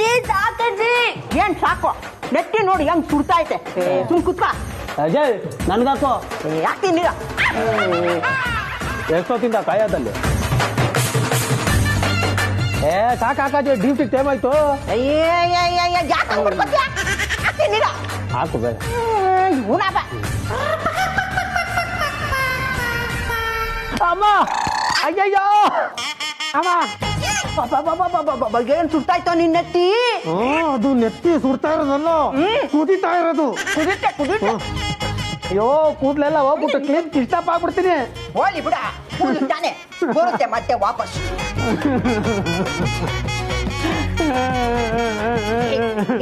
ಅಜ್ಜಿ ಸಾಕಜ್ಜಿ. ಏನ್ ಸಾಕು? ನೆಟ್ಟಿ ನೋಡಿ ಹೆಂಗ್ ಸುಡ್ತಾ ಐತೆ. ಸುಮ್ ಕುತ್ಕ. ಅಜಯ್ ನನ್ಗಾಕೋ. ಯಾಕ್ತೀನಿ ಎಷ್ಟೊತ್ತಿಂದ ಕಾಯೋದಲ್ಲಿ? ಸಾಕಾಕಾಜೆ ಡ್ಯೂಟಿಗೆ ಟೈಮ್ ಆಯ್ತು. ಹಾಕು ಬೇಡ. ಅಮ್ಮ ಅಯ್ಯಯ್ಯೋ ಅಮ್ಮ ಏನ್ ಸುಡ್ತಾ ಇತ್ತು ನಿನ್ ನೆತ್ತಿ? ಅದು ನೆತ್ತಿ ಸುಡ್ತಾ ಇರೋದಲ್ಲ, ಕುದಿತಾ ಇರೋದು. ಕುದಿತೆ ಅಯ್ಯೋ ಕೂದ್ಲೆಲ್ಲ ಹೋಗ್ಬಿಟ್ಟು ಕ್ಲೀನ್ ಕಿಸ್ಟಪ್ ಆಗ್ಬಿಡ್ತೀನಿ. ಹೋಲಿ ಬಿಡ, ತಾನೆ ಬರುತ್ತೆ ಮತ್ತೆ ವಾಪಸ್.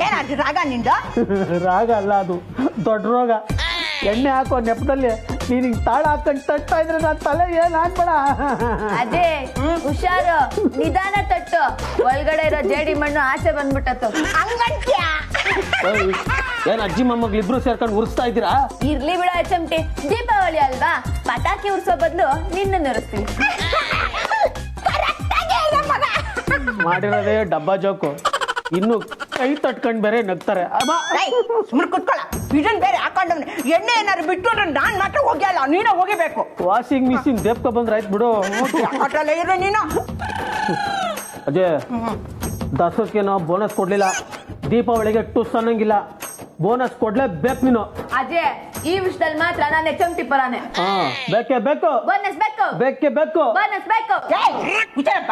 ಏನಾದ್ರು ರಾಗ ನಿಂದ? ರಾಗ ಅಲ್ಲ, ಅದು ದೊಡ್ಡ ರೋಗ. ಎಣ್ಣೆ ಹಾಕೋ ನೆಪದಲ್ಲಿ ನೀನ್ ಹಿಂಗ್ ತಾಳ ಹಾಕೊಂಡ್ ತಟ್ತಾ ಇದ್ರೆ ನಾನ್ ತಲೆ ಏನ್ ಹಾಕ್ಬೇಡ. ಅದೇ ಹುಷಾರು, ನಿಧಾನ ತಟ್ಟು. ಒಳಗಡೆ ಇರೋ ಜೇಡಿ ಮಣ್ಣು ಆಚೆ ಬಂದ್ಬಿಟ್ಟತ್ತು. ಹಂಗಂತ್ಯ? ಏನ್ ಅಜ್ಜಿ ಮೊಮ್ಮಗ್ಳಿಬ್ರು ಸೇರ್ಕೊಂಡು ಉರ್ಸ್ತಾ ಇದ್ದೀರಾ? ಇರ್ಲಿ ಬಿಡ ಚಮಟಿ, ದೀಪಾವಳಿ ಅಲ್ವಾ, ಪಟಾಕಿ ಉರ್ಸೋ ಬದಲು ನಿನ್ನ ಉರಿಸ್ತೀವಿ. ಮಾಡಿರೋದೇ ಡಬ್ಬಾ ಜೋಕು, ಇನ್ನು ಕೈ ತಟ್ಕೊಂಡ್ ಬೇರೆ ನಗ್ತಾರೆ. ಸುಮ್ಮನೆ ಕುತ್ಕೊಳ್ಳ. ಇದನ್ ಬೇರೆ ಹಾಕೊಂಡವ್ನೆ. ಎಣ್ಣೆ ಏನಾದ್ರು ಬಿಟ್ಟು ನಾನ್ ಮಾತ್ರ ಹೋಗ್ಯಲ್ಲ, ನೀನೇ ಹೋಗಿಬೇಕು. ವಾಷಿಂಗ್ ಮಿಷಿನ್ ದೇಪ್ಕೊ ಬಂದ್ರೆ ಆಯ್ತು ಬಿಡು. ಇರೋ ನೀನು. ಅಜಯ್, ದಸರಕ್ಕೆ ನಾವು ಬೋನಸ್ ಕೊಡ್ಲಿಲ್ಲ, ದೀಪಾವಳಿಗೆ ಟುಸ್ ಅನ್ನಂಗಿಲ್ಲ. ಬೋನಸ್ ಕೊಡ್ಲೇಬೇಕು ನೀನು. ಅಜಯ್, ಈ ವಿಷಯದಲ್ಲಿ ಮಾತ್ರ ನಾನು ಚಮಟಿ ಪರಾನೆ. ಬೇಕೇ ಬೇಕು. ಬೋನಸ್ ಬೇಕು. ಬೇಕೇ ಬೇಕು. ಬೋನಸ್ ಬೇಕು.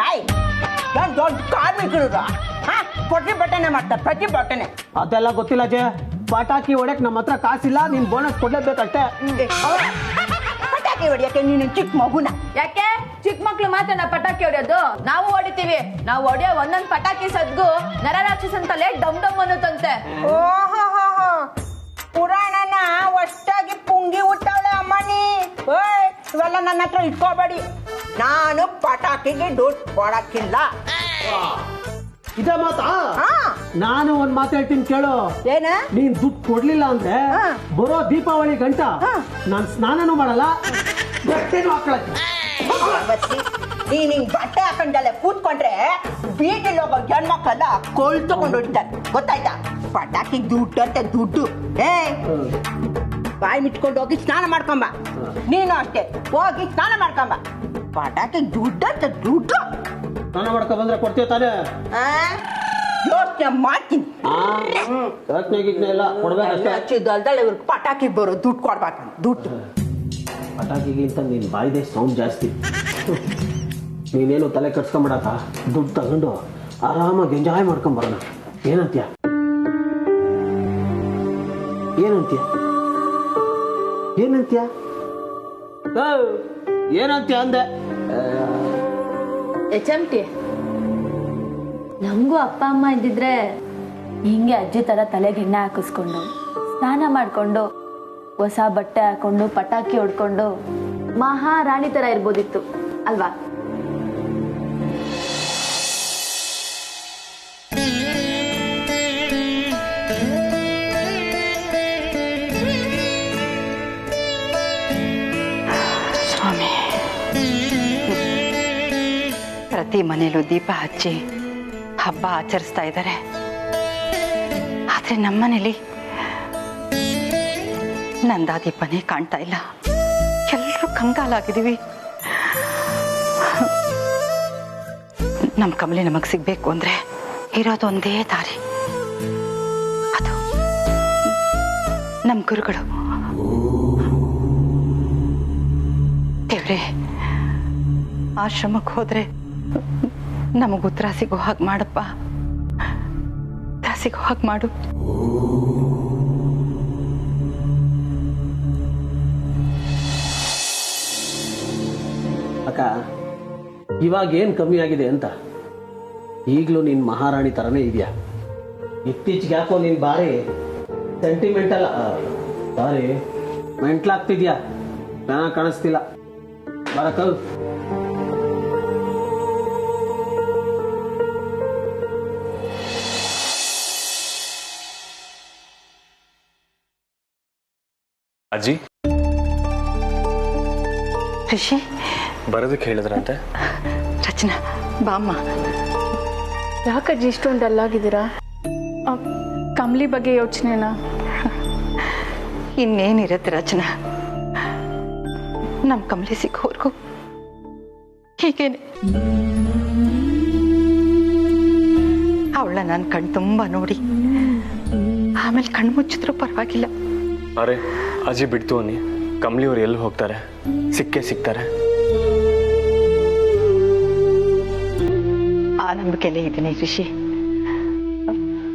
ಬಾಯ್, ದೊಡ್ಡ ಕಾರ್ಮಿಕರು ಪ್ರತಿಭಟನೆ ಮಾಡ್ತಾರೆ, ಪ್ರತಿಭಟನೆ. ಅದೆಲ್ಲ ಗೊತ್ತಿಲ್ಲ ಅಜಯ್. ಪಟಾಕಿ ಹೊಡ್ಯಕ್ ನಮ್ಮ ಹತ್ರ ಕಾಸಿಲ್ಲ, ನೀನ್ ಬೋನಸ್ ಕೊಡ್ಲೇಬೇಕಷ್ಟೇ. ಪಟಾಕಿ ಹೊಡಿಯಕ್ಕೆ ನೀನು ಚಿಕ್ಕ ಮಗುನ? ಯಾಕೆ ಚಿಕ್ಕ ಮಕ್ಳು ಮಾತ್ರ ನಾ ಪಟಾಕಿ ಹೊಡಿಯೋದು? ನಾವು ಹೊಡಿತೀವಿ. ನಾವು ಹೊಡಿಯೋ ಒಂದೊಂದ್ ಪಟಾಕಿ ಸದ್ಗು ನರರಾಕ್ಷಸಂತಲೇ ಡಮ್ ಡಮ್ ಅನ್ನುತ್ತಂತೆ. ಓಹೋ, ಪುರಾಣನ ಅಷ್ಟಾಗಿ ಪುಂಗಿ ಹುಟ್ಟವಳೆ ಅಮ್ಮನಿ. ಇವೆಲ್ಲ ನನ್ನ ಹತ್ರ ಇಟ್ಕೋಬೇಡಿ. ನಾನು ಪಟಾಕಿಗೆ ದುಡ್ಡು ಕೊಡಕ್ಕಿಲ್ಲ. ಇದೇ ಮಾತಾ? ನಾನು ಒಂದ್ ಮಾತು ಹೇಳ್ತೀನಿ ಕೇಳು. ಏನ? ನೀನ್ ದುಡ್ಡು ಕೊಡ್ಲಿಲ್ಲ ಅಂದ್ರೆ ಬರೋ ದೀಪಾವಳಿ ಗಂಟ ನಾನ್ ಸ್ನಾನನೂ ಮಾಡಲ್ಲ, ಬಟ್ಟೆನೂ ಹಾಕೊಳಕ್ಕೆ. ನೀನ್ ಹಿಂಗ್ ಬಟ್ಟೆ ಹಾಕೊಂಡಲ್ಲ ಕೂತ್ಕೊಂಡ್ರೆ ಬೀದಿಲ್ ಹೋಗೋ ಹೆಣ್ಮಕ್ಳೆಲ್ಲ ಕೋಲ್ ತಗೊಂಡು ಹೊಡಿತಾರೆ, ಗೊತ್ತಾಯ್ತಾ? ಪಟಾಕಿ ದುಡ್ಡು ಅಂತ ದುಡ್ಡು. ಬಾಯಿ ಮುಚ್ಕೊಂಡು ಹೋಗಿ ಸ್ನಾನ ಮಾಡ್ಕೊಂಬ. ನೀನು ಅಷ್ಟೇ, ಹೋಗಿ ಸ್ನಾನ ಮಾಡ್ಕೊಂಬ. ಪಟಾಕಿ ದುಡ್ಡು ಅಂತ ದುಡ್ಡು. ಸ್ನಾನ ಮಾಡ್ಕೊ ಬಂದ್ರೆ ಕೊಡ್ತೀಯ ತಾನೇ? ಯೋಚನೆ ಮಾಡ್ತೀನಿ. ಯೋಚನೆ ಎಲ್ಲ ಕೊಡ್ಬೇಕಷ್ಟೇ. ಹಚ್ಚಿದ್ದಲ್ದಲ್ಲ ಇವ್ರಿಗೆ ಪಟಾಕಿ ಬರೋ ದುಡ್ಡು ಕೊಡ್ಬೇಕು. ದುಡ್ಡು ಪಟಾಕಿಗಿಂತ ನೀನ್ ಬಾಯಿದೆ ಸೌಂಡ್ ಜಾಸ್ತಿ. ನೀನೇನು ತಲೆ ಕಟ್ಸ್ಕೊಂಬಿಡಕ, ದುಡ್ಡು ತಗೊಂಡು ಆರಾಮಾಗಿ ಎಂಜಾಯ್ ಮಾಡ್ಕೊಂಡ್ ಬರೋಣ. ಏನಂತೀಯ? ಏನಂತೀಯ? ಏನಂತೀಯ? ಏನಂತೀಯ ಅಂದೆ. ಚಮಟಿ, ನಮಗೂ ಅಪ್ಪ ಅಮ್ಮ ಇದ್ದಿದ್ರೆ ಹಿಂಗೆ ಅಜ್ಜಿ ತರ ತಲೆಗೆ ಎಣ್ಣೆ ಹಾಕಿಸ್ಕೊಂಡು ಸ್ನಾನ ಮಾಡ್ಕೊಂಡು ಹೊಸ ಬಟ್ಟೆ ಹಾಕೊಂಡು ಪಟಾಕಿ ಹೊಡ್ಕೊಂಡು ಮಹಾರಾಣಿ ತರ ಇರ್ಬೋದಿತ್ತು ಅಲ್ವಾ? ಸ್ವಾಮಿ, ಪ್ರತಿ ಮನೇಲೂ ದೀಪ ಹಚ್ಚಿ ಹಬ್ಬ ಆಚರಿಸ್ತಾ ಇದ್ದಾರೆ. ಆದ್ರೆ ನಮ್ಮನೇಲಿ ನಂದಾ ದೀಪನೇ ಕಾಣ್ತಾ ಇಲ್ಲ. ಎಲ್ಲರೂ ಕಂಗಾಲಾಗಿದ್ದೀವಿ. ನಮ್ಮ ಕಮಲಿ ನಮಗ್ ಸಿಗ್ಬೇಕು ಅಂದ್ರೆ ಇರೋದೊಂದೇ ದಾರಿ, ಅದು ನಮ್ಮ ಗುರುಗಳು. ದೇವ್ರೆ, ಆಶ್ರಮಕ್ಕೆ ಹೋದ್ರೆ ನಮಗ್ ಉತ್ತರ ಸಿಗೋ ಹಾಗೆ ಮಾಡಪ್ಪ, ಸಿಗೋ ಹಾಗೆ ಮಾಡು. ಅಕ್ಕ, ಇವಾಗ ಏನ್ ಕಮ್ಮಿ ಆಗಿದೆ ಅಂತ? ಈಗಲೂ ನೀನ್ ಮಹಾರಾಣಿ ತರನೇ ಇದೆಯಾ? ಇತ್ತೀಚೆಗೆ ಯಾಕೋ ನೀನ್ ಬಾರಿ ಸೆಂಟಿಮೆಂಟಲ್, ಸಾರಿ ಮೆಂಟ್ಲಾಗ್ತಿದ್ಯಾ, ಚೆನ್ನಾಗಿ ಕಾಣಿಸ್ತಿಲ್ಲ. ಬರಕ ಅಜ್ಜಿ ರಿಷಿ ಬರೋದಕ್ಕೆ ಹೇಳಿದ್ರಂತೆ. ರಚನಾ ಬಾಮ್ಮ, ಯಾಕಜ್ಜಿ ಇಷ್ಟೊಂದು ಡಲ್ಲಾಗಿದ್ದೀರಾ? ಕಮಲಿ ಬಗ್ಗೆ ಯೋಚನೆನಾ? ಇನ್ನೇನಿರತ್ತೆ ರಚನಾ, ನಮ್ಮ ಕಮಲಿ ಸಿಕ್ಕೋರ್ಗು ಹೀಗೇನೆ. ಅವಳ ನಾನು ಕಣ್ ತುಂಬ ನೋಡಿ ಆಮೇಲೆ ಕಣ್ಣು ಮುಚ್ಚಿದ್ರು ಪರವಾಗಿಲ್ಲ. ಅರೆ ಅಜ್ಜಿ ಬಿಡ್ತು ಅನ್ನಿ, ಕಮಲಿ ಅವ್ರು ಎಲ್ಲಿ ಹೋಗ್ತಾರೆ, ಸಿಕ್ಕೇ ಸಿಗ್ತಾರೆ. ಆ ನಂಬಿಕೆಯಲ್ಲೇ ಇದ್ದೀನಿ ಋಷಿ.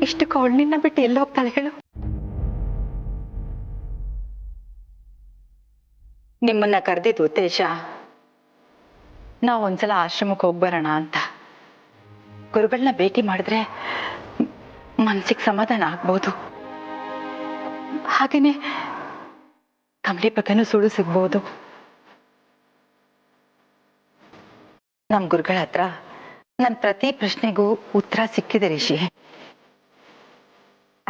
ಇಷ್ಟಕ್ಕೆ ಅವಳು ನಿನ್ನ ಬಿಟ್ಟು ಎಲ್ಲಿ ಹೋಗ್ತಾಳೆ ಹೇಳು? ನಿಮ್ಮನ್ನ ಕರೆದಿದ್ದು ಉದ್ದೇಶ ನಾವು ಒಂದ್ಸಲ ಆಶ್ರಮಕ್ಕೆ ಹೋಗ್ಬರೋಣ ಅಂತ. ಗುರುಗಳನ್ನ ಭೇಟಿ ಮಾಡಿದ್ರೆ ಮನಸ್ಸಿಗೆ ಸಮಾಧಾನ ಆಗ್ಬೋದು. ಹಾಗೇನೆ ಕಮಲಿ ಬಗ್ಗೆನೂ ಸುಳ್ಳು ಸಿಗ್ಬೋದು. ನಮ್ಮ ಗುರುಗಳ ಹತ್ರ ನನ್ನ ಪ್ರತಿ ಪ್ರಶ್ನೆಗೂ ಉತ್ತರ ಸಿಕ್ಕಿದೆ ರಿಷಿ.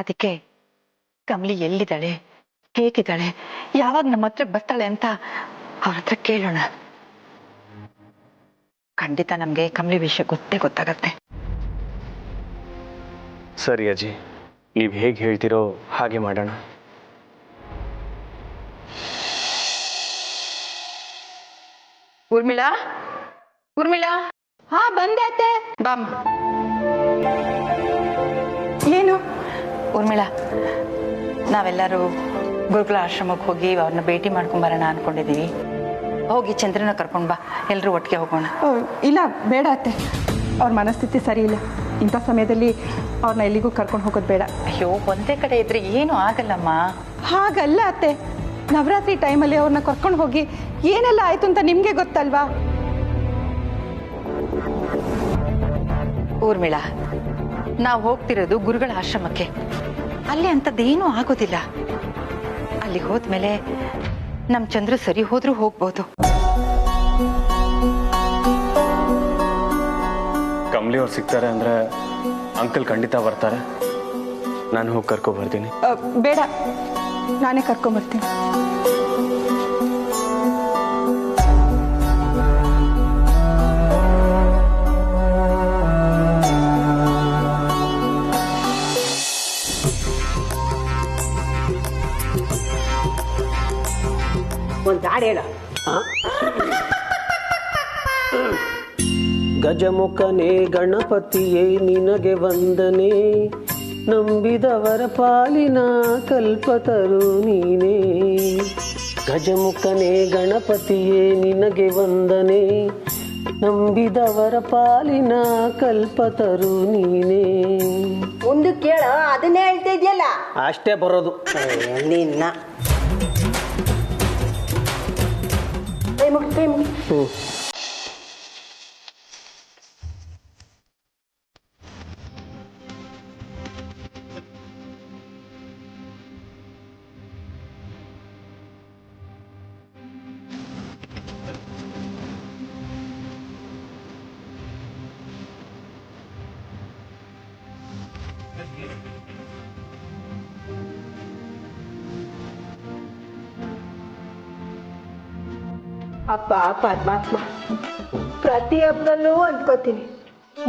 ಅದಕ್ಕೆ ಕಮಲಿ ಎಲ್ಲಿದ್ದಾಳೆ, ಹೇಗಿದ್ದಾಳೆ, ಯಾವಾಗ ನಮ್ಮ ಹತ್ರ ಬರ್ತಾಳೆ ಅಂತ ಅವ್ರ ಹತ್ರ ಕೇಳೋಣ. ಖಂಡಿತ ನಮ್ಗೆ ಕಮಲಿ ವಿಷಯ ಗೊತ್ತಾಗತ್ತೆ. ಸರಿ ಅಜ್ಜಿ, ನೀವು ಹೇಗೆ ಹೇಳ್ತೀರೋ ಹಾಗೆ ಮಾಡೋಣ. ಊರ್ಮಿಳಾ, ಊರ್ಮಿಳಾ, ಹಾ ಬಂದೆ ಅತ್ತೆ. ಬಾಮ್. ಏನು ಊರ್ಮಿಳಾ, ನಾವೆಲ್ಲರೂ ಗುರುಗಳ ಆಶ್ರಮಕ್ಕೆ ಹೋಗಿ ಅವ್ರನ್ನ ಭೇಟಿ ಮಾಡ್ಕೊಂಡ್ ಬರೋಣ ಅನ್ಕೊಂಡಿದೀವಿ. ಹೋಗಿ ಚಂದ್ರನ ಕರ್ಕೊಂಡ್ ಬಾ, ಎಲ್ಲರೂ ಒಟ್ಟಿಗೆ ಹೋಗೋಣ. ಇಲ್ಲ ಬೇಡ ಅತ್ತೆ, ಅವ್ರ ಮನಸ್ಥಿತಿ ಸರಿ ಇಲ್ಲ. ಇಂಥ ಸಮಯದಲ್ಲಿ ಅವ್ರನ್ನ ಎಲ್ಲಿಗೂ ಕರ್ಕೊಂಡು ಹೋಗೋದು ಬೇಡ. ಅಯ್ಯೋ, ಒಂದೇ ಕಡೆ ಇದ್ರೆ ಏನು ಆಗಲ್ಲಮ್ಮ. ಹಾಗಲ್ಲ ಅತ್ತೆ, ನವರಾತ್ರಿ ಟೈಮಲ್ಲಿ ಅವ್ರನ್ನ ಕರ್ಕೊಂಡು ಹೋಗಿ ಏನೆಲ್ಲ ಆಯ್ತು ಅಂತ ನಿಮ್ಗೆ ಗೊತ್ತಲ್ವಾ? ಊರ್ಮಿಳಾ, ನಾವು ಹೋಗ್ತಿರೋದು ಗುರುಗಳ ಆಶ್ರಮಕ್ಕೆ. ಅಲ್ಲಿ ಅಂಥದ್ದೇನೂ ಆಗೋದಿಲ್ಲ. ಅಲ್ಲಿ ಹೋದ್ಮೇಲೆ ನಮ್ ಚಂದ್ರ ಸರಿ ಹೋದ್ರೂ ಹೋಗ್ಬೋದು. ಕಮಲಿ ಅವ್ರು ಸಿಗ್ತಾರೆ ಅಂದ್ರೆ ಅಂಕಲ್ ಖಂಡಿತ ಬರ್ತಾರೆ. ನಾನು ಹೋಗಿ ಕರ್ಕೊ ಬರ್ತೀನಿ. ಬೇಡ, ನಾನೇ ಕರ್ಕೊಂಬರ್ತೀನಿ. ಒಂದು ಹಾಡು ಹೇಳು. ಗಜಮುಖನೇ ಗಣಪತಿಯೇ ನಿನಗೆ ವಂದನೆ, ನಂಬಿದವರ ಪಾಲಿನ ಕಲ್ಪತರು ನೀನೇ. ಗಜಮುಖನೇ ಗಣಪತಿಯೇ ನಿನಗೆ ವಂದನೆ, ನಂಬಿದವರ ಪಾಲಿನ ಕಲ್ಪತರು ನೀನೇ. ಮುಂದಕ್ಕೆ ಕೇಳು, ಅದನ್ನೇ ಹೇಳ್ತಾ ಇದೆಯಲ್ಲ. ಅಷ್ಟೇ ಬರೋದು ನಿನ್ನ ಕೈ ಮುಗಿ. ಅಪ್ಪ ಪರಮಾತ್ಮ, ಪ್ರತಿ ಹಬ್ಬದಲ್ಲೂ ಅಂದ್ಕೋತೀನಿ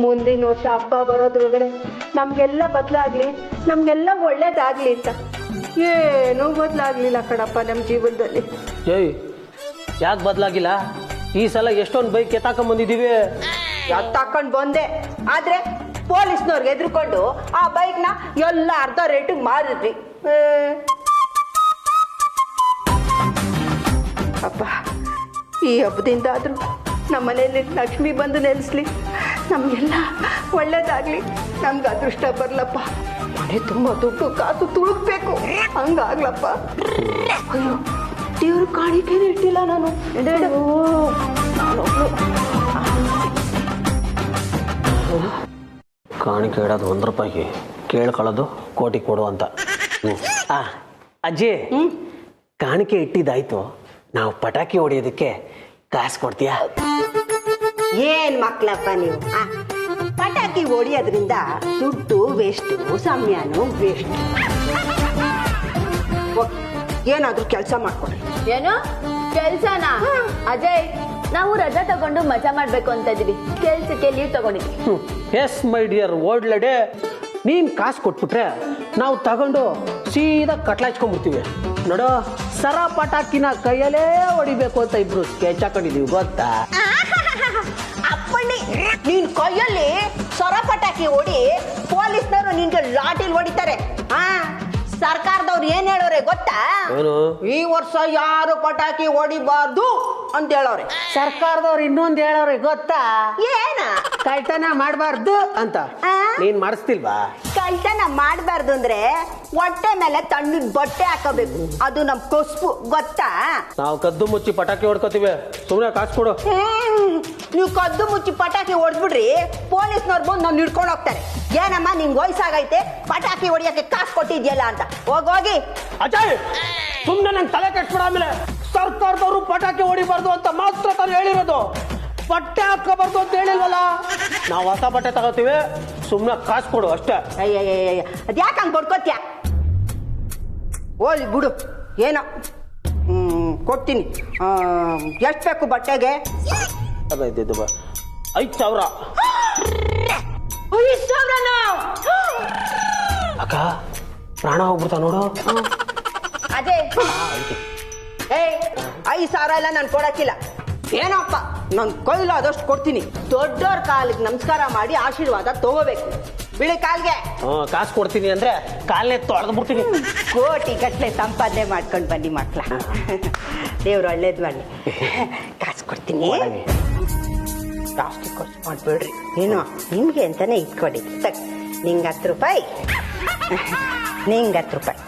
ಮುಂದಿನ ವರ್ಷ ಹಬ್ಬ ಬರೋದ್ರೊಳಗಡೆ ನಮ್ಗೆಲ್ಲ ಬದಲಾಗ್ಲಿ, ನಮ್ಗೆಲ್ಲ ಒಳ್ಳೇದಾಗ್ಲಿ ಅಂತ. ಏನೂ ಬದಲಾಗ್ಲಿಲ್ಲ ಕಣಪ್ಪ ನಮ್ಮ ಜೀವನದಲ್ಲಿ. ಜೈ, ಯಾಕೆ ಬದಲಾಗಿಲ್ಲ? ಈ ಸಲ ಎಷ್ಟೊಂದು ಬೈಕ್ ಎತ್ತಾಕೊಂಡ್ ಬಂದಿದ್ದೀವಿ. ತಕೊಂಡ್ ಬಂದೆ, ಆದ್ರೆ ಪೊಲೀಸ್ನವ್ರಿಗೆ ಎದ್ರುಕೊಂಡು ಆ ಬೈಕ್ನ ಎಲ್ಲ ಅರ್ಧ ರೇಟಿಗೆ ಮಾರಿದ್ವಿ. ಅಪ್ಪ, ಈ ಹಬ್ಬದಿಂದ ಆದ್ರೂ ನಮ್ಮ ಮನೆಯಲ್ಲಿ ಲಕ್ಷ್ಮಿ ಬಂದು ನೆಲೆಸ್ಲಿ, ನಮ್ಗೆಲ್ಲ ಒಳ್ಳೇದಾಗ್ಲಿ, ನಮ್ಗೆ ಅದೃಷ್ಟ ಬರ್ಲಪ್ಪ. ಮನೆ ತುಂಬ ದುಡ್ಡು ಕಾಸು ತುಳುಕ್ಬೇಕು, ಹಂಗಾಗ್ಲಪ್ಪ. ಅಯ್ಯೋ, ದೇವ್ರ ಕಾಣಿಕೆನೇ ಇಟ್ಟಿಲ್ಲ ನಾನು. ಕಾಣಿಕೆ ಇಡೋದು 1 ರೂಪಾಯಿಗೆ, ಕೇಳ್ಕೊಳ್ಳೋದು ಕೋಟಿ ಕೊಡು ಅಂತ. ಅಜ್ಜಿ, ಕಾಣಿಕೆ ಇಟ್ಟಿದ್ದಾಯ್ತು, ನಾವು ಪಟಾಕಿ ಹೊಡೆಯೋದಕ್ಕೆ ಕಾಸು ಕೊಡ್ತೀಯಾ? ಏನ್ ಮಕ್ಳಪ್ಪ ನೀವು, ಪಟಾಕಿ ಹೊಡಿಯೋದ್ರಿಂದ ದುಡ್ಡು ವೇಸ್ಟ್, ಸಮಯನೂ ವೇಸ್ಟ್. ಏನಾದ್ರೂ ಕೆಲಸ ಮಾಡ್ಕೊಡ್ರಿ. ಏನು ಕೆಲ್ಸನಾ? ಅಜಯ್, ನಾವು ರಜಾ ತಗೊಂಡು ಮಜಾ ಮಾಡ್ಬೇಕು ಅಂತ ಇದೀವಿ. ಕೆಲ್ಸಕ್ಕೆ ಲೀವ್ ತಗೊಂಡಿದ್ವಿ. Yes my dear old lady, ನೀನ್ ಕಾಸು ಕೊಟ್ಬಿಟ್ರೆ ನಾವು ತಗೊಂಡು ಸೀದಾ ಕಟ್ಲಾಚ್ಕೊಂಡ್ಬಿಡ್ತೀವಿ. ನೋಡು, ಸರ ಪಟಾಕಿನ ಕೈಯಲ್ಲೇ ಹೊಡಿಬೇಕು ಅಂತ ಇಬ್ರು ಸ್ಕೆಚ್ ಹಾಕೊಂಡಿದೀವಿ, ಗೊತ್ತಾ? ಅಪ್ಪಣ್ಣಿ, ನೀನ್ ಕೈಯಲ್ಲಿ ಸೊರ ಪಟಾಕಿ ಹೊಡಿ ಪೊಲೀಸ್ನವರು ನಿನ್ಗೆ ಲಾಟಿಲ್ ಹೊಡಿತಾರೆ. ಸರ್ಕಾರದವ್ರು ಏನ್ ಹೇಳೋರೆ ಗೊತ್ತಾ? ಈ ವರ್ಷ ಯಾರು ಪಟಾಕಿ ಹೊಡಿಬಾರ್ದು ಅಂತ ಹೇಳೋರೆ. ಸರ್ಕಾರದವ್ರು ಇನ್ನೊಂದು ಹೇಳೋರೆ ಗೊತ್ತಾ? ಏನ? ಕಳ್ತನ ಮಾಡಬಾರ್ದು ಅಂತ. ನೀನ್ ಮಾಡಿಸ್ತಿಲ್ವಾ? ಕಳ್ತನ ಮಾಡಬಾರ್ದು ಅಂದ್ರೆ ಹೊಟ್ಟೆ ಮೇಲೆ ತಣ್ಣದ ಬಟ್ಟೆ ಹಾಕಬೇಕು. ಅದು ನಮ್ ಕಸುಬು, ಗೊತ್ತಾ? ನಾವು ಕದ್ದು ಮುಚ್ಚಿ ಪಟಾಕಿ ಹೊಡ್ಕೋತೀವಿ, ಸುಮ್ಮನೆ ಕಾಸು ಕೊಡು. ನೀವು ಕದ್ದು ಮುಚ್ಚಿ ಪಟಾಕಿ ಹೊಡೆದ್ಬಿಡ್ರಿ, ಪೊಲೀಸ್ನವ್ರು ಬಂದು ನಾನು ಹಿಡ್ಕೊಂಡು ಹೋಗ್ತಾರೆ. ಏನಮ್ಮ ನಿಂಗೆ ವಯಸ್ಸಾಗೈತೆ, ಪಟಾಕಿ ಹೊಡಿಯಕ್ಕೆ ಕಾಸು ಕೊಟ್ಟಿದ್ಯಲ್ಲ ಅಂತ. ಹೋಗಿ ಅಜಯ್, ಸುಮ್ಮನೆ ನಂಗೆ ತಲೆ ಕೆಡ್ಸ್ಬಿಡ. ಆಮೇಲೆ ಸರ್ಕಾರದವರು ಪಟಾಕಿ ಹೊಡಿಬಾರ್ದು ಅಂತ ಮಾತ್ರ ತಾನು ಹೇಳಿರೋದು, ಬಟ್ಟೆ ಹಾಕೋಬಾರ್ದು ಅಂತ ಹೇಳಿಲ್ವಲ್ಲ. ನಾವು ಹೊಸ ಬಟ್ಟೆ ತಗೋತೀವಿ, ಸುಮ್ಮನೆ ಕಾಸು ಕೊಡು ಅಷ್ಟೇ. ಅದ್ಯಾಕೆ ಹಂಗೆ ಬಡ್ಕೋತ್ಯಾ? ಓಲಿ ಬಿಡು, ಏನೋ ಕೊಡ್ತೀನಿ. ಎಷ್ಟು ಬೇಕು ಬಟ್ಟೆಗೆ? 5,000. 5,000? ಅಕ್ಕ, ಪ್ರಾಣ ಹೋಗ್ಬಿಡ್ತಾ ನೋಡು. ಅದೇ 5,000 ಎಲ್ಲ ನಾನು ಕೊಡಕ್ಕಿಲ್ಲ. ಏನಪ್ಪ, ನನ್ ಕೈಲಾದಷ್ಟು ಕೊಡ್ತೀನಿ. ದೊಡ್ಡವ್ರ ಕಾಲಿಗೆ ನಮಸ್ಕಾರ ಮಾಡಿ ಆಶೀರ್ವಾದ ತಗೋಬೇಕು. ಬಿಳಿ ಕಾಲ್ಗೆ ಕಾಸು ಕೊಡ್ತೀನಿ ಅಂದ್ರೆ ಕಾಲೇ ತೊಳೆದು ಬಿಡ್ತೀನಿ. ಕೋಟಿ ಗಟ್ಲೆ ಸಂಪಾದನೆ ಮಾಡ್ಕೊಂಡು ಬನ್ನಿ ಮಕ್ಳ. ದೇವ್ರು ಒಳ್ಳೇದ್ ಮಾಡಿ. ಕಾಸು ಕೊಡ್ತೀನಿ, ಜಾಸ್ತಿ ಖರ್ಚು ಮಾಡ್ಬೇಡ್ರಿ. ಏನು ನಿಮ್ಗೆ ಅಂತಾನೆ ಇಟ್ಕೊಡಿ. ನಿಂಗೆ 10 ರೂಪಾಯಿ, ನಿಂಗೆ 10 ರೂಪಾಯಿ.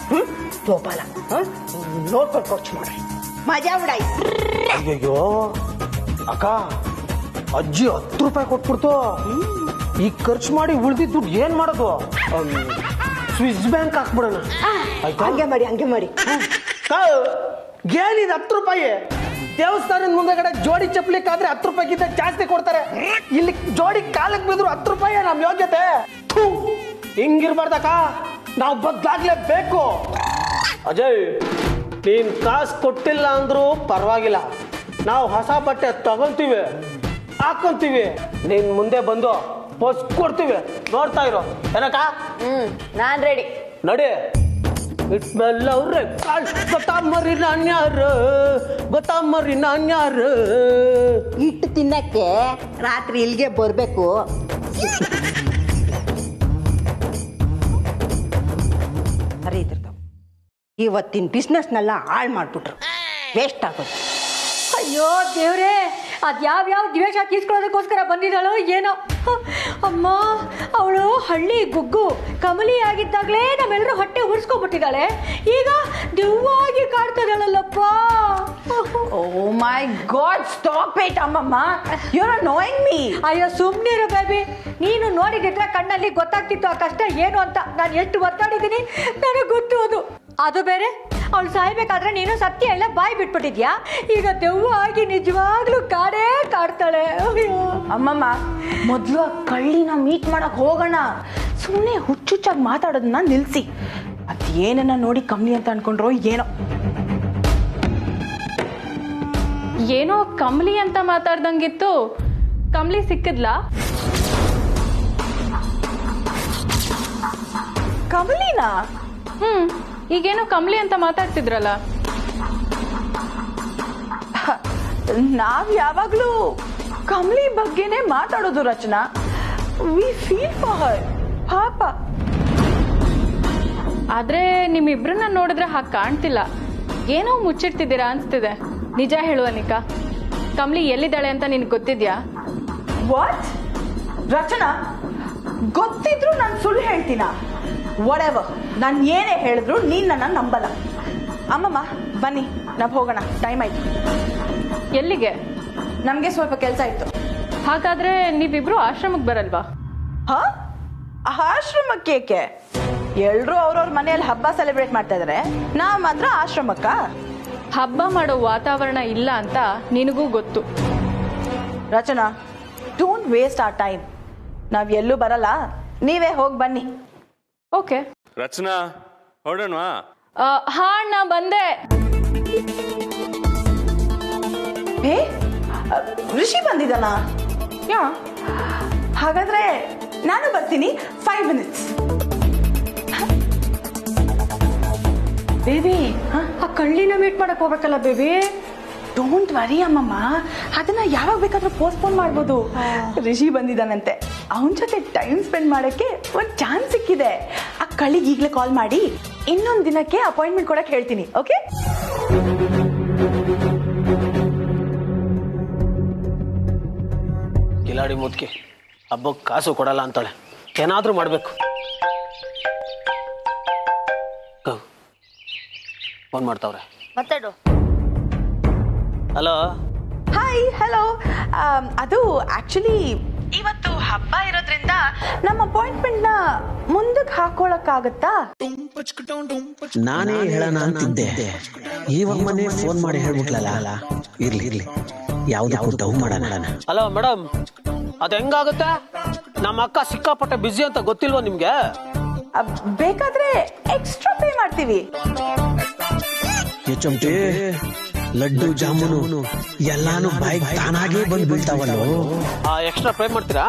ಜೋಪಾಲ ನೋಡ್ಕೊಂಡು ಖರ್ಚು ಮಾಡ್ರಿ, ಮಜಾ ಬಿಡಾಯಿ. ಅಯ್ಯಯ್ಯೋ ಅಕ್ಕ, ಅಜ್ಜಿ 10 ರೂಪಾಯಿ ಕೊಟ್ಬಿಡ್ತು. ಈಗ ಖರ್ಚು ಮಾಡಿ ಉಳಿದಿದ್ದ ದುಡ್ಡು ಏನ್ ಮಾಡೋದು? ಸ್ವಿಸ್ ಬ್ಯಾಂಕ್ ಹಾಕ್ಬಿಡೋಣ. ಹಂಗೆ ಮಾಡಿ, ಹಂಗೆ ಮಾಡಿ. ಏನಿದೆ 10 ರೂಪಾಯಿ? ದೇವಸ್ಥಾನದ ಮುಂದೆಗಡೆ ಜೋಡಿ ಚಪ್ಪಲಿಕ್ಕಾದ್ರೆ 10 ರೂಪಾಯಿಗಿಂತ ಜಾಸ್ತಿ ಕೊಡ್ತಾರೆ. ಇಲ್ಲಿ ಜೋಡಿ ಕಾಲಕ್ಕೆ ಬಿದ್ರು 10 ರೂಪಾಯಿ ನಮ್ ಯೋಗ್ಯತೆ. ಹಿಂಗಿರ್ಬಾರ್ದಕ್ಕ, ನಾವು ಬದಲಾಗ್ಲೇಬೇಕು. ಅಜಯ್, ನೀನ್ ಕಾಸು ಕೊಟ್ಟಿಲ್ಲ ಅಂದ್ರೂ ಪರವಾಗಿಲ್ಲ, ನಾವು ಹೊಸ ಬಟ್ಟೆ ತಗೊಂತೀವಿ, ಹಾಕೊಂತೀವಿ. ನೀನ್ ಮುಂದೆ ಬಂದು ಪೋಸ್ ಕೊಡ್ತೀವಿ, ನೋಡ್ತಾ ಇರೋ. ಏನಕ್ಕ? ನಾನ್ ರೆಡಿ. ನಡಿ. ಇಟ್ಮೇಲವ್ರೆ ಗೊತ್ತಮ್ಮರಿ ನಾನ್ಯಾರು, ಗೊತ್ತಮ್ಮರಿ ನಾನ್ಯಾರು. ಹಿಟ್ಟು ತಿನ್ನಕ್ಕೆ ರಾತ್ರಿ ಇಲ್ಲಿಗೆ ಬರ್ಬೇಕು. ಅರೆ ಇದ್ರದ್ದು ಇವತ್ತಿನ ಬಿಸ್ನೆಸ್ನೆಲ್ಲ ಹಾಳು ಮಾಡ್ಬಿಟ್ರು, ವೇಸ್ಟ್ ಆಗೋದು. ಅಯ್ಯೋ ದೇವ್ರೇ, ಅದ್ಯಾವ್ಯಾವ ದ್ವೇಷ ತೀರ್ಸ್ಕೊಳ್ಳೋದಕ್ಕೋಸ್ಕರ ಬಂದಿದ್ದಾಳೋ ಏನೋ. ಅಮ್ಮ, ಅವಳು ಹಳ್ಳಿ ಗುಗ್ಗು ಕಮಲಿ ಆಗಿದ್ದಾಗಲೇ ನಮ್ಮೆಲ್ಲರೂ ಹೊಟ್ಟೆ ಉರ್ಸ್ಕೊಂಡ್ಬಿಟ್ಟಿದ್ದಾಳೆ. ಈಗ ದೆವ್ವಾಗಿ ಕಾಡ್ತಿದ್ದಾಳಲ್ಲಪ್ಪ. Oh my god, stop it ಅಮ್ಮಮ್ಮ, ಯು ಆರ್ ನೋಯಿಂಗ್ ಮೀ. ಅಯ್ಯೋ ಸುಮ್ಮನಿರು ಬೇಬಿ, ನೀನು ನೋಡಿದ್ರೆ ಕಣ್ಣಲ್ಲಿ ಗೊತ್ತಾಗ್ತಿತ್ತು ಆ ಕಷ್ಟ ಏನು ಅಂತ. ನಾನು ಎಷ್ಟು ಒತ್ತಾಡಿದ್ದೀನಿ ನನಗೆ ಗೊತ್ತು. ಅದು ಬೇರೆ, ಅವಳು ಸಾಯ್ಬೇಕಾದ್ರೆ ನೀನು ಸತ್ಯ ಎಲ್ಲ ಬಾಯಿ ಬಿಟ್ಬಿಟ್ಟಿದ್ಯಾ. ಈಗ ದೆವ್ವ ಆಗಿ ನಿಜವಾಗ್ಲೂ ಕಾಡೇ ಕಾಡ್ತಾಳೆ. ಅಮ್ಮಮ್ಮ, ಮೊದಲು ಆ ಕಳ್ಳಿನ ಮೀಟ್ ಮಾಡಕ್ ಹೋಗೋಣ. ಸುಮ್ಮನೆ ಹುಚ್ಚುಚ್ಚಾಗಿ ಮಾತಾಡೋದನ್ನ ನಿಲ್ಸಿ. ಅದೇನನ್ನ ನೋಡಿ ಕಮ್ಮಿ ಅಂತ ಅನ್ಕೊಂಡ್ರೋ ಏನೋ. ಏನೋ ಕಮಲಿ ಅಂತ ಮಾತಾಡ್ದಂಗಿತ್ತು. ಕಮಲಿ ಸಿಕ್ಕಿದ್ಲಾ? ಕಮಲಿನಾ? ಈಗೇನೋ ಕಮಲಿ ಅಂತ ಮಾತಾಡ್ತಿದ್ರಲ್ಲ. ನಾವ್ ಯಾವಾಗ್ಲೂ ಕಮಲಿ ಬಗ್ಗೆನೇ ಮಾತಾಡೋದು ರಚನಾ. ವಿ ಫೀಲ್ ಫಾರ್ ಹರ್, ಪಾಪ. ಆದ್ರೆ ನಿಮ್ಮಿಬ್ರನ್ನ ನೋಡಿದ್ರೆ ಹಾಗೆ ಕಾಣ್ತಿಲ್ಲ. ಏನೋ ಮುಚ್ಚಿಡ್ತಿದ್ದೀರಾ ಅನ್ಸ್ತಿದೆ. ನಿಜ ಹೇಳುವ ನಿಕಾ, ಕಮಲಿ ಎಲ್ಲಿದ್ದಾಳೆ ಅಂತ ನಿನ್ಗೆ ಗೊತ್ತಿದ್ಯಾ? ವಾಟ್? ರಚನಾ, ಗೊತ್ತಿದ್ರು ನಾನು ಸುಳ್ಳು ಹೇಳ್ತೀನ? ವಾಟ್, ನಾನು ಏನೇ ಹೇಳಿದ್ರು ನೀನ್ ನನ್ನ ನಂಬಲ್ಲ. ಅಮ್ಮಮ್ಮ ಬನ್ನಿ, ನಾವು ಹೋಗೋಣ, ಟೈಮ್ ಆಯ್ತು. ಎಲ್ಲಿಗೆ? ನಮ್ಗೆ ಸ್ವಲ್ಪ ಕೆಲಸ ಇತ್ತು. ಹಾಗಾದ್ರೆ ನೀವಿಬ್ರು ಆಶ್ರಮಕ್ಕೆ ಬರಲ್ವಾ? ಹಾ, ಆಶ್ರಮಕ್ಕೆ ಏಕೆ? ಎಲ್ರು ಅವ್ರವ್ರ ಮನೆಯಲ್ಲಿ ಹಬ್ಬ ಸೆಲೆಬ್ರೇಟ್ ಮಾಡ್ತಾ ಇದಾರೆ, ನಾವ್ ಮಾತ್ರ ಆಶ್ರಮಕ್ಕ? ಹಬ್ಬ ಮಾಡೋ ವಾತಾವರಣ ಇಲ್ಲ ಅಂತ ನಿನಗೂ ಗೊತ್ತು. ರಚನಾ, ಡೋಂಟ್ ವೇಸ್ಟ್ ಆರ್ ಟೈಮ್. ನಾವ್ ಎಲ್ಲೂ ಬರಲ್ಲ, ನೀವೇ ಹೋಗಿ ಬನ್ನಿ. ಓಕೆ ರಚನಾ, ಹೊರಡೋಣವಾ? ಹಾ, ನಾ ಬಂದೆ. ಹೇ, ಋಷಿ ಬಂದಿದ್ದಾನಾ? ಯಾ, ಹಾಗಾದ್ರೆ ನಾನು ಬರ್ತೀನಿ. 5 minutes. ಬೇಬಿ, ಆ ಕಳ್ಳಿನ ಮೀಟ್ ಮಾಡಕ್ ಹೋಗ್ಬೇಕಲ್ಲ ಬೇಬಿ. ಡೋಂಟ್ ವರಿ ಅಮ್ಮಮ್ಮ, ಅದನ್ನ ಯಾವಾಗ ಬೇಕಾದ್ರೂ ಪೋಸ್ಟ್ಪೋನ್ ಮಾಡ್ಬೋದು. ರಿಷಿ ಬಂದಿದ್ದಾನಂತೆ, ಅವನ ಜೊತೆ ಟೈಮ್ ಸ್ಪೆಂಡ್ ಮಾಡಕ್ಕೆ ಒಂದು ಚಾನ್ಸ್ ಸಿಕ್ಕಿದೆ. ಆ ಕಳಿಗೆ ಈಗಲೇ ಕಾಲ್ ಮಾಡಿ ಇನ್ನೊಂದು ದಿನಕ್ಕೆ ಅಪಾಯಿಂಟ್ಮೆಂಟ್ ಕೊಡಕ್ಕೆ ಹೇಳ್ತೀನಿ. ಓಕೆ? ಕಿಲಾಡಿ ಮುದ್ಕಿ ಹಬ್ಬಕ್ಕೆ ಕಾಸು ಕೊಡಲ್ಲ ಅಂತಾಳೆ. ಏನಾದ್ರೂ ಮಾಡ್ಬೇಕು. ಫೋನ್ ಮಾಡ್ತಾವ್ರೆ, ಮಾತಾಡು. ಹಲೋ. Hi, hello. ಅದು ಆಕ್ಚುಲಿ ಇವತ್ತು ಹಬ್ಬ ಇರೋದ್ರಿಂದ ನಮ್ಮ ಅಪಾಯಿಂಟ್ಮೆಂಟ್ನ ಮುಂದಕ್ಕೆ ಹಾಕೊಳ್ಳಕ್ಕಾಗತ್ತಾ? ನಾನೇ ಹೇಳೋಣ ಅಂತಿದ್ದೆ, ಇವಮ್ಮನೆ ಫೋನ್ ಮಾಡಿ ಹೇಳ್ಬಿಟ್ಲಲ್ಲ. ಇರ್ಲಿ ಯಾವ್ದಕ್ಕೂ ಡೌ ಮಾಡೋಣ. ಹಲೋ ಮೇಡಮ್, ಅದ್ ಹೆಂಗಾಗುತ್ತೆ? ನಮ್ಮ ಅಕ್ಕ ಸಿಕ್ಕಾಪಟ್ಟೆ ಬಿಸಿ ಅಂತ ಗೊತ್ತಿಲ್ವಾ ನಿಮ್ಗೆ? ಬೇಕಾದ್ರೆ ಎಕ್ಸ್ಟ್ರಾ ಪೇ ಮಾಡ್ತೀವಿ. ಚಮಟೆ ಲಡ್ಡು ಜಾಮೂನು ಎಲ್ಲಾನು ಬಾಯಿಗೆ ತಾನಾಗೇ ಬಂದು ಬೀಳ್ತಾವಲ್ಲೋ. ಎಕ್ಸ್ಟ್ರಾ ಪೇ ಮಾಡ್ತೀರಾ?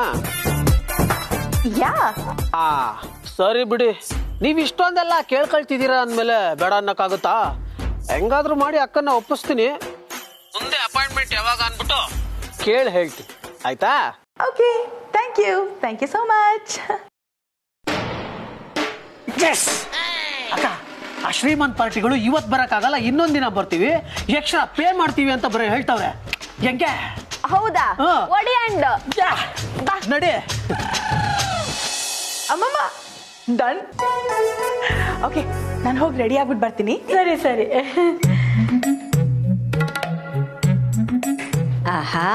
ಯಾ, ಸರಿ ಬಿಡಿ. ನೀವ್ ಇಷ್ಟೊಂದೆಲ್ಲ ಕೇಳ್ಕೊಳ್ತಿದ್ದೀರಾ ಅಂದ್ಮೇಲೆ ಬೇಡ ಅನ್ನಕ್ಕಾಗುತ್ತಾ? ಹೆಂಗಾದ್ರೂ ಮಾಡಿ ಅಕ್ಕನ್ನ ಒಪ್ಪಿಸ್ತೀನಿ. ಮುಂದೆ ಅಪಾಯಿಂಟ್ಮೆಂಟ್ ಯಾವಾಗ ಅನ್ಬಿಟ್ಟು ಕೇಳಿ ಹೇಳ್ತೀನಿ, ಆಯ್ತಾ? Okay, thank you so much. ಅಕ್ಕ, ಆ ಶ್ರೀಮಂತ್ ಪಾರ್ಟಿಗಳು ಇವತ್ತು ಬರಕ್ಕಾಗಲ್ಲ, ಇನ್ನೊಂದ್ ದಿನ ಬರ್ತೀವಿ, ಎಕ್ಸ್ಟ್ರಾ ಪೇ ಮಾಡ್ತೀವಿ ಅಂತ ಬರೀ ಹೇಳ್ತಾವ್ರೆ. ಹೆಂಗೆ? ಹೌದಾ? ಒಡಿ ಅಂಡ್ ನಡಿ. ಅಮ್ಮಮ್ಮ, ಡನ್. ಓಕೆ, ನಾನು ಹೋಗಿ ರೆಡಿ ಆಗ್ಬಿಟ್ಟು ಬರ್ತೀನಿ. ಸರಿ. ಆಹಾ,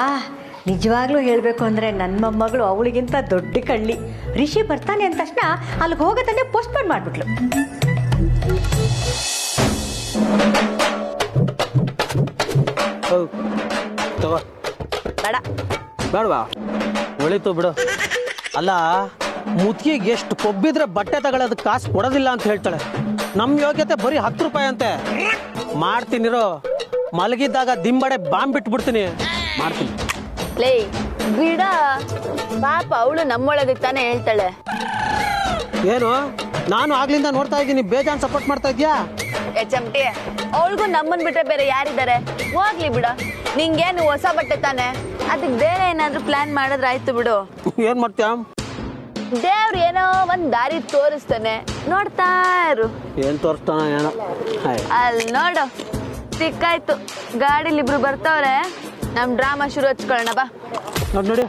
ನಿಜವಾಗ್ಲೂ ಹೇಳಬೇಕು ಅಂದರೆ ನನ್ನ ಮೊಮ್ಮಗಳು ಅವಳಿಗಿಂತ ದೊಡ್ಡ ಕಳ್ಳಿ. ರಿಷಿ ಬರ್ತಾನೆ ಅಂದ ತಕ್ಷಣ ಅಲ್ಲಿಗೆ ಹೋಗೋದನ್ನೇ ಪೋಸ್ಟ್ಪೋನ್ ಮಾಡಿಬಿಟ್ಲು. ಬೇಡವಾ? ಒಳಿತು ಬಿಡು. ಅಲ್ಲ, ಮುತ್ಕಿಗೆ ಎಷ್ಟು ಕೊಬ್ಬಿದ್ರೆ ಬಟ್ಟೆ ತಗೊಳ್ಳೋದು ಕಾಸು ಕೊಡೋದಿಲ್ಲ ಅಂತ ಹೇಳ್ತಾಳೆ. ನಮ್ ಯೋಗ್ಯತೆ ಬರೀ 10 ರೂಪಾಯಿ ಅಂತೆ. ಮಾಡ್ತೀನಿರೋ, ಮಲಗಿದ್ದಾಗ ದಿಂಬಡೆ ಬಾಂಬ್ ಬಿಟ್ಬಿಡ್ತೀನಿ. ಮಾಡ್ತೀನಿ. ಲೇ ಬಿಡ, ಪಾಪ ಅವಳು ನಮ್ಮೊಳಗೆ ತಾನೇ ಹೇಳ್ತಾಳೆ. ಏನು, ನಾನು ಆಗ್ಲಿಂದ ನೋಡ್ತಾ ಇದ್ದೀನಿ, ಬೇಜಾನ್ ಸಪೋರ್ಟ್ ಮಾಡ್ತಾ ಇದ್ಯಾ? ಚಮಟಿ, ಅವಳಿಗೂ ನಮ್ಮನ್ ಬಿಟ್ರೆ ಬೇರೆ ಯಾರಿದ್ದಾರೆ? ಹೋಗ್ಲಿ ಬಿಡ. ನಿಂಗೇನು ಹೊಸ ಬಟ್ಟೆ ತಾನೆ, ಅದಕ್ಕೆ ಬೇರೆ ಏನಾದ್ರೂ ಪ್ಲಾನ್ ಮಾಡಿದ್ರೆ ಆಯ್ತು ಬಿಡು. ಏನ್ ಮಾಡ್ತೀಯ? ದೇವ್ರು ಏನೋ ಒಂದ್ ದಾರಿ ತೋರಿಸ್ತಾನೆ, ನೋಡ್ತಾ ಇರು. ಏನ್ ತೋರಿಸ್ತಾನ ಏನೋ. ಅಲ್ಲಿ ನೋಡು, ಸಿಕ್ಕಾಯ್ತು. ಗಾಡಿಲಿ ಇಬ್ರು ಬರ್ತಾವ್ರೆ, ನಮ್ ಡ್ರಾಮಾ ಶುರು ಹಚ್ಕೊಳ್ಳೋಣ ಬಾ. ನೋಡಿ.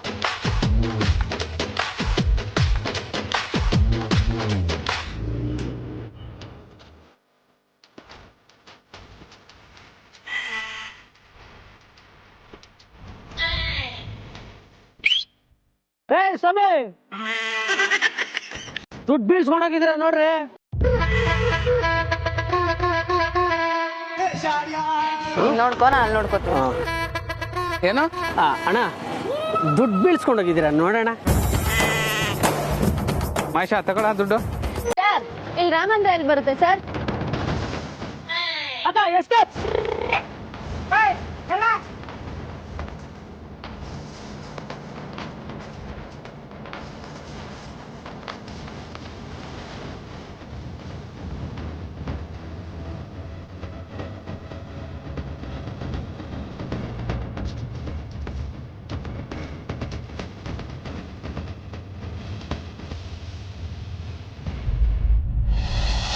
ಸಮಯ ದುಡ್ಡು ಬೀಳ್ಸ್ಕೊಂಡೋಗಿದ್ದೀರ ನೋಡ್ರಿ. ನೋಡ್ಕೋನ, ಅಲ್ಲಿ ನೋಡ್ಕೋತೀನಿ. ಏನೋ ಅಣ್ಣ, ದುಡ್ಡು ಬೀಳ್ಸ್ಕೊಂಡೋಗಿದ್ದೀರ ನೋಡೋಣ. ಮಹೇಶ, ತಗೊಳ ದುಡ್ಡು. ಸರ್, ಇಲ್ಲಿ ರಾಮಂದ್ರ ಎಲ್ಲಿ ಬರುತ್ತೆ ಸರ್? ಅಕ್ಕ, ಎಷ್ಟು